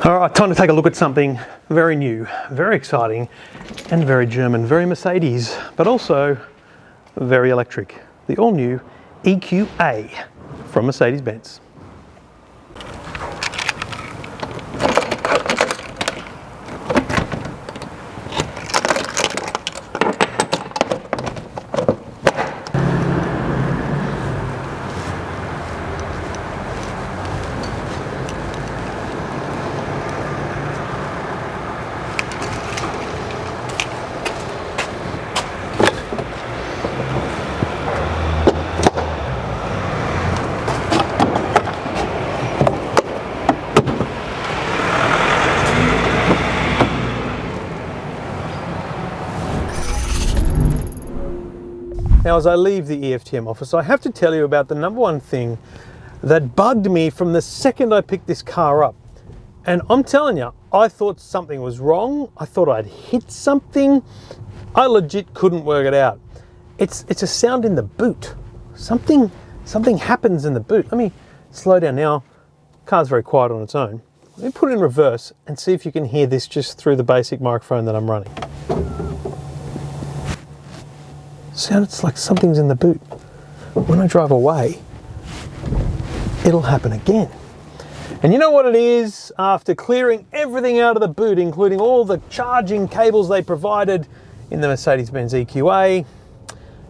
All right, time to take a look at something very new, very exciting, and very German, very Mercedes, but also very electric. The all-new EQA from Mercedes-Benz. Now, as I leave the EFTM office, I have to tell you about the number one thing that bugged me from the second I picked this car up. And I'm telling you, I thought something was wrong. I thought I'd hit something. I legit couldn't work it out. It's a sound in the boot. Something happens in the boot. Let me slow down now. Car's very quiet on its own. Let me put it in reverse and see if you can hear this just through the basic microphone that I'm running. Sounds like something's in the boot. When I drive away, it'll happen again. And you know what it is? After clearing everything out of the boot, including all the charging cables they provided in the Mercedes-Benz EQA,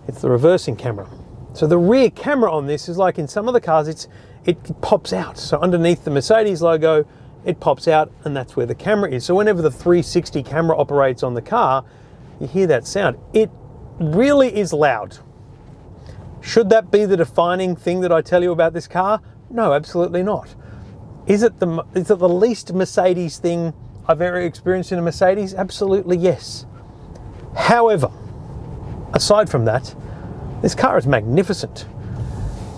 it's the reversing camera. So the rear camera on this is like in some of the cars, it pops out. So underneath the Mercedes logo, it pops out, and that's where the camera is. So whenever the 360 camera operates on the car, you hear that sound. It really is loud. Should that be the defining thing that I tell you about this car? No, absolutely not. Is it the least Mercedes thing I've ever experienced in a Mercedes? Absolutely yes. However, aside from that, this car is magnificent.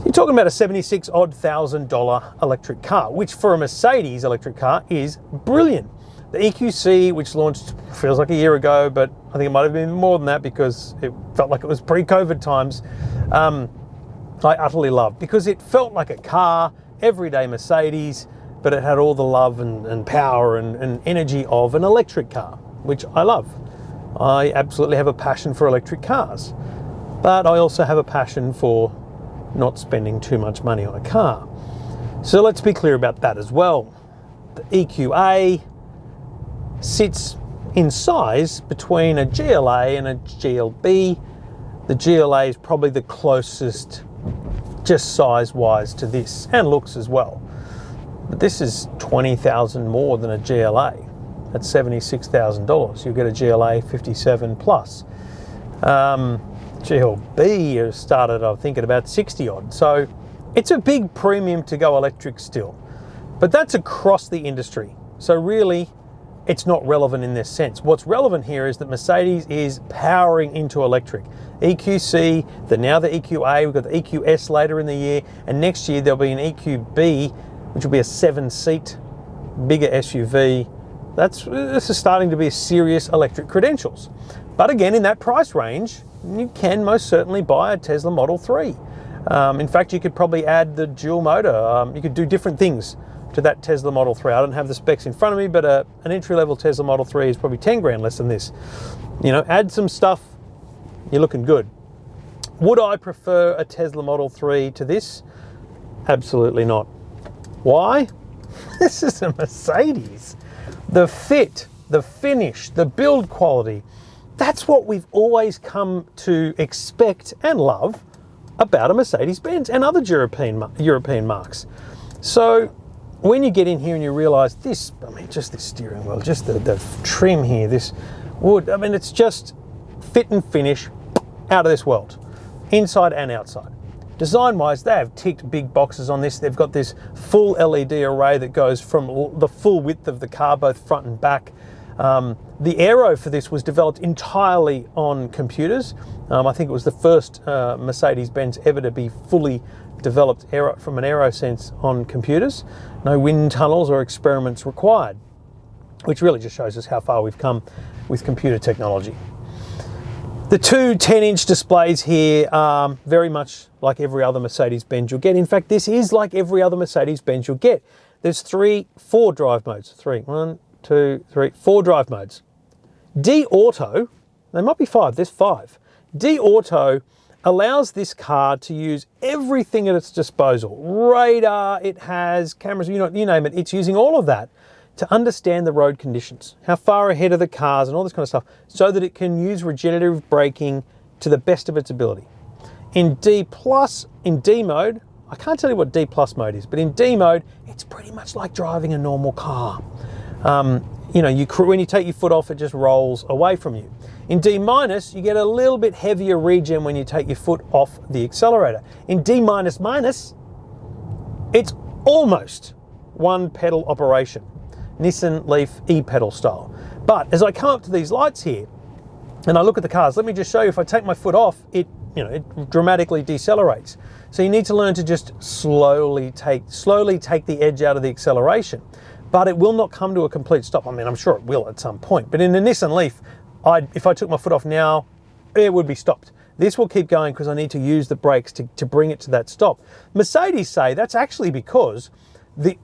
You're talking about a $76,000 electric car, which for a Mercedes electric car is brilliant. The EQC, which launched feels like a year ago, but I think it might have been more than that because it felt like it was pre-COVID times, I utterly loved because it felt like a car, everyday Mercedes, but it had all the love and power and energy of an electric car, which I love. I absolutely have a passion for electric cars, but I also have a passion for not spending too much money on a car. So let's be clear about that as well. The EQA sits in size between a GLA and a GLB. The GLA is probably the closest, just size-wise, to this, and looks as well. But this is $20,000 more than a GLA. That's $76,000. You'll get a GLA 57 plus. GLB started, I think, at about 60 odd. So it's a big premium to go electric still. But that's across the industry. So really, it's not relevant in this sense. What's relevant here is that Mercedes is powering into electric. EQC, now the EQA, we've got the EQS later in the year, and next year there'll be an EQB, which will be a 7-seat, bigger SUV. This is starting to be serious electric credentials. But again, in that price range, you can most certainly buy a Tesla Model 3. In fact, you could probably add the dual motor. You could do different things to that Tesla Model 3. I don't have the specs in front of me, but an entry-level Tesla Model 3 is probably 10 grand less than this. You know, add some stuff, you're looking good. Would I prefer a Tesla Model 3 to this? Absolutely not. Why? This is a Mercedes. The fit, the finish, the build quality, that's what we've always come to expect and love about a Mercedes-Benz and other European marques. So when you get in here and you realize this, I mean, just this steering wheel, just the trim here, this wood, I mean, it's just fit and finish out of this world, inside and outside. Design-wise, they have ticked big boxes on this. They've got this full LED array that goes from the full width of the car, both front and back. The aero for this was developed entirely on computers. I think it was the first Mercedes-Benz ever to be fully developed from an aero sense on computers. No wind tunnels or experiments required, which really just shows us how far we've come with computer technology. The two 10-inch displays here are very much like every other Mercedes-Benz you'll get. In fact, this is like every other Mercedes-Benz you'll get. there's four drive modes. Four drive modes. D-Auto, there might be five, there's five. D-Auto allows this car to use everything at its disposal. Radar, it has cameras, you name it, it's using all of that to understand the road conditions, how far ahead of the cars and all this kind of stuff, so that it can use regenerative braking to the best of its ability. In D mode, I can't tell you what D plus mode is, but in D mode, it's pretty much like driving a normal car. When you take your foot off, it just rolls away from you. In D minus, you get a little bit heavier regen when you take your foot off the accelerator. In D minus minus, it's almost one pedal operation, Nissan Leaf e-pedal style. But as I come up to these lights here, and I look at the cars, let me just show you, if I take my foot off, it dramatically decelerates. So you need to learn to just slowly take the edge out of the acceleration. But it will not come to a complete stop. I mean, I'm sure it will at some point. But in the Nissan Leaf, if I took my foot off now, it would be stopped. This will keep going because I need to use the brakes to bring it to that stop. Mercedes say that's actually because the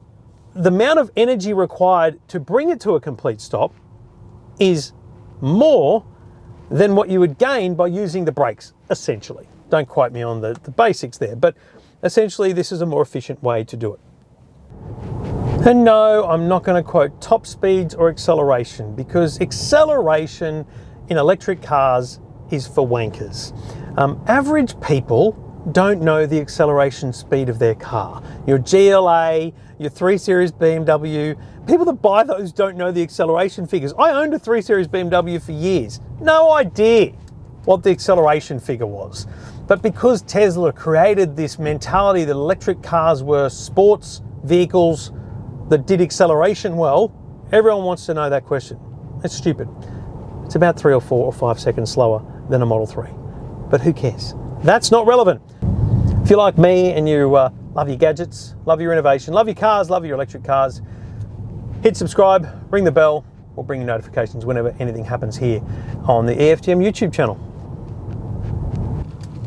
amount of energy required to bring it to a complete stop is more than what you would gain by using the brakes, essentially. Don't quote me on the basics there, but essentially this is a more efficient way to do it. And no, I'm not going to quote top speeds or acceleration, because acceleration in electric cars is for wankers. Average people don't know the acceleration speed of their car. Your GLA, your 3 Series BMW, people that buy those don't know the acceleration figures. I owned a 3 Series BMW for years. No idea what the acceleration figure was. But because Tesla created this mentality that electric cars were sports vehicles that did acceleration well, everyone wants to know that question. It's stupid. It's about 3 or 4 or 5 seconds slower than a Model 3. But who cares? That's not relevant. If you're like me and you love your gadgets, love your innovation, love your cars, love your electric cars, hit subscribe, ring the bell, or bring you notifications whenever anything happens here on the EFTM YouTube channel.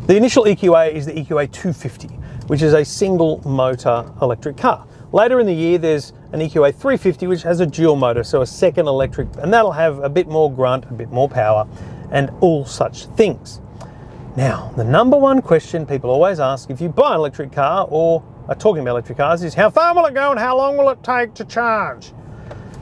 The initial EQA is the EQA 250, which is a single motor electric car. Later in the year, there's an EQA 350, which has a dual motor, so a second electric, and that'll have a bit more grunt, a bit more power, and all such things. Now, the number one question people always ask if you buy an electric car or are talking about electric cars is, how far will it go and how long will it take to charge?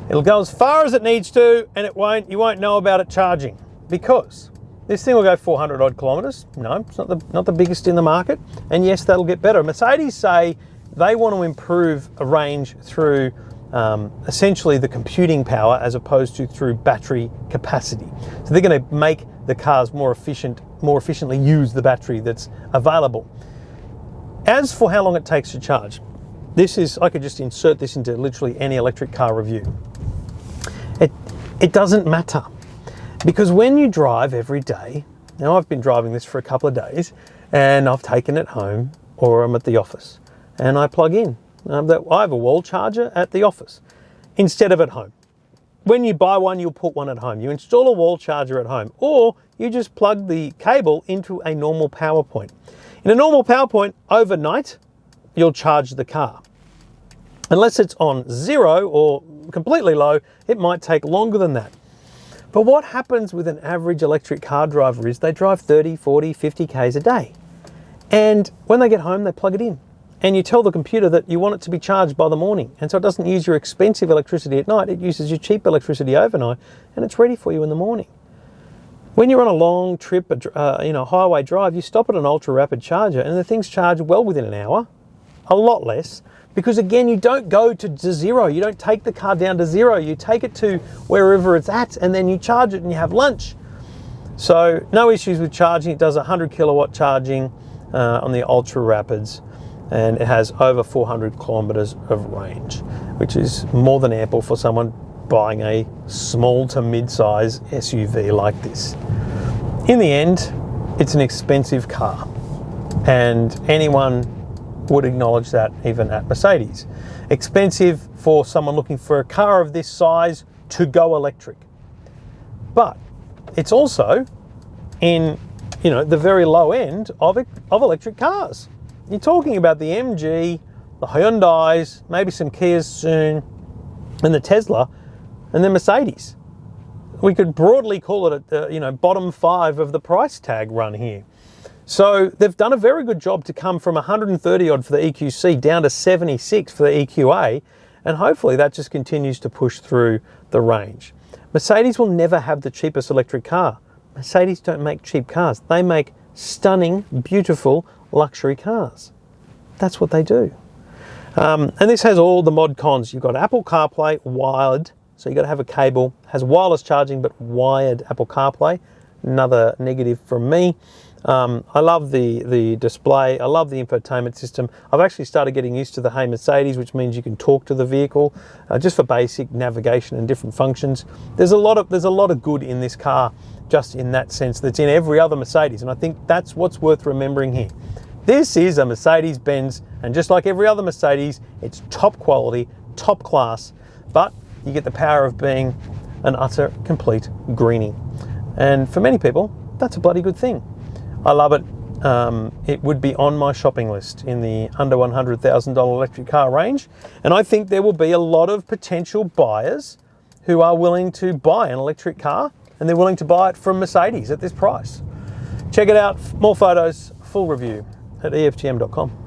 It'll go as far as it needs to, and you won't know about it charging, because this thing will go 400 odd kilometers. No, it's not the biggest in the market. And yes, that'll get better. Mercedes say they want to improve a range through essentially the computing power as opposed to through battery capacity. So they're going to make the cars more efficiently use the battery that's available. As for how long it takes to charge, I could just insert this into literally any electric car review. It doesn't matter, because when you drive every day, now I've been driving this for a couple of days and I've taken it home or I'm at the office and I plug in. I have a wall charger at the office instead of at home. When you buy one, you'll put one at home. You install a wall charger at home, or you just plug the cable into a normal power point. In a normal power point, overnight, you'll charge the car. Unless it's on zero or completely low, it might take longer than that. But what happens with an average electric car driver is they drive 30, 40, 50 Ks a day. And when they get home, they plug it in. And you tell the computer that you want it to be charged by the morning. And so it doesn't use your expensive electricity at night, it uses your cheap electricity overnight, and it's ready for you in the morning. When you're on a long trip, highway drive, you stop at an ultra rapid charger and the things charge well within an hour, a lot less, because again, you don't go to zero. You don't take the car down to zero. You take it to wherever it's at and then you charge it and you have lunch. So no issues with charging. It does 100 kilowatt charging on the ultra rapids, and it has over 400 kilometers of range, which is more than ample for someone buying a small to mid-size SUV like this. In the end, it's an expensive car, and anyone would acknowledge that, even at Mercedes. Expensive for someone looking for a car of this size to go electric. But it's also in the very low end of electric cars. You're talking about the MG the Hyundais, maybe some Kias soon, and the Tesla, and then Mercedes. We could broadly call it bottom 5 of the price tag run here. So they've done a very good job to come from 130 odd for the EQC down to 76 for the EQA, and hopefully that just continues to push through the range. Mercedes will never have the cheapest electric car. Mercedes don't make cheap cars. They make stunning, beautiful luxury cars. That's what they do. And this has all the mod cons. You've got Apple CarPlay wired, so you've got to have a cable. Has wireless charging, but wired Apple CarPlay. Another negative from me. I love the display. I love the infotainment system. I've actually started getting used to the Hey Mercedes, which means you can talk to the vehicle just for basic navigation and different functions. There's a lot of good in this car, just in that sense that's in every other Mercedes, and I think that's what's worth remembering here. This is a Mercedes-Benz, and just like every other Mercedes, it's top quality, top class, but you get the power of being an utter, complete greenie. And for many people, that's a bloody good thing. I love it. It would be on my shopping list in the under $100,000 electric car range. And I think there will be a lot of potential buyers who are willing to buy an electric car, and they're willing to buy it from Mercedes at this price. Check it out. More photos, full review at EFTM.com.